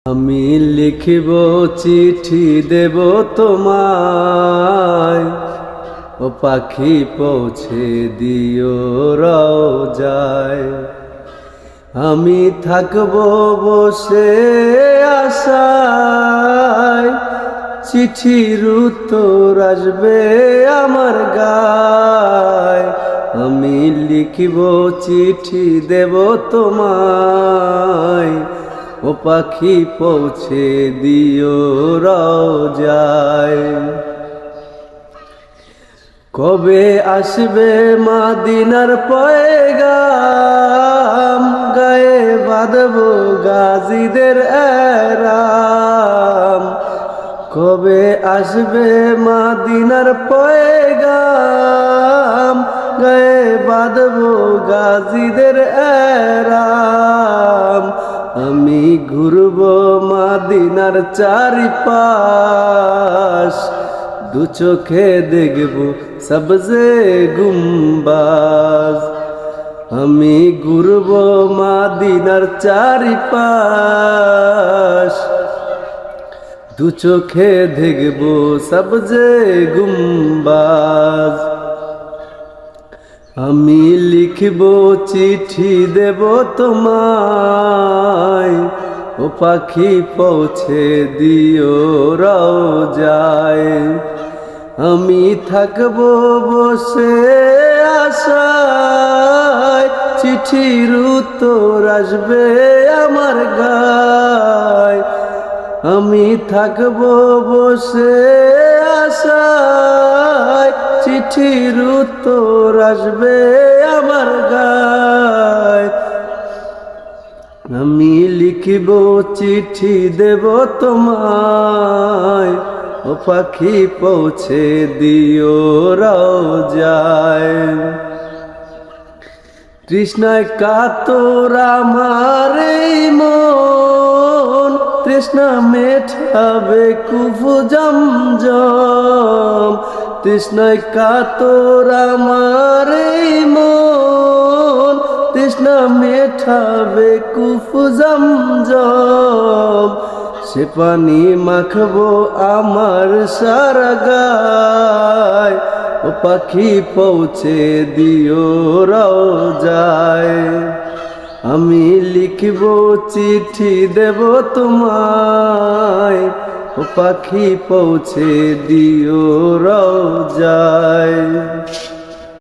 আমি লিখিব চিঠি দেব তোমায়, ও পাখি পৌঁছে দিও রওজায়। আমি থাকব বসে আশায়, চিঠির উত্তর আসবে আমার গায়। আমি লিখিব চিঠি দেব তোমায়, ও পাখি পৌঁছে দিও রওজায়। কবে আসবে মদিনার পয়গাম, গায়ে বাঁধব গাজীদের এহরাম। কবে আসবে মদিনার পয়গাম, গায়ে বাঁধব গাজীদের এহরাম। আমি ঘুরব মদিনার চারিপাশ, দু চোখে দেখব সবজে গুম্বাজ। আমি ঘুরব মদিনার চারিপাশ, দু চোখে দেখব সবজে গুম্বাজ। আমি লিখব চিঠি দেব তোমায়, ও পাখি পৌঁছে দিও রওজায়। আমি থাকব বসে আশায়, চিঠির উত্তর আসবে আমার গায়। আমি থাকব বসে আশায়, চিঠির উত্তর আসবে আমার গায়। আমি লিখিব চিঠি দেব তোমায়, ও পাখি পৌঁছে দিও রওজায়। তৃষ্ণায় কাতর আমার এই মন, তৃষ্ণা মেটাবে কুফু জমজম। তৃষ্ণায় কাতর আমার এই মন, তৃষ্ণা মেটাবে কুফু জমজম। সে পানি মাখবো আমার সারা গায়, ও পাখি পৌঁছে দিও রওজায়। আমি লিখব চিঠি দেব তোমায়, ও পাখি পৌঁছে দিও রওজায়।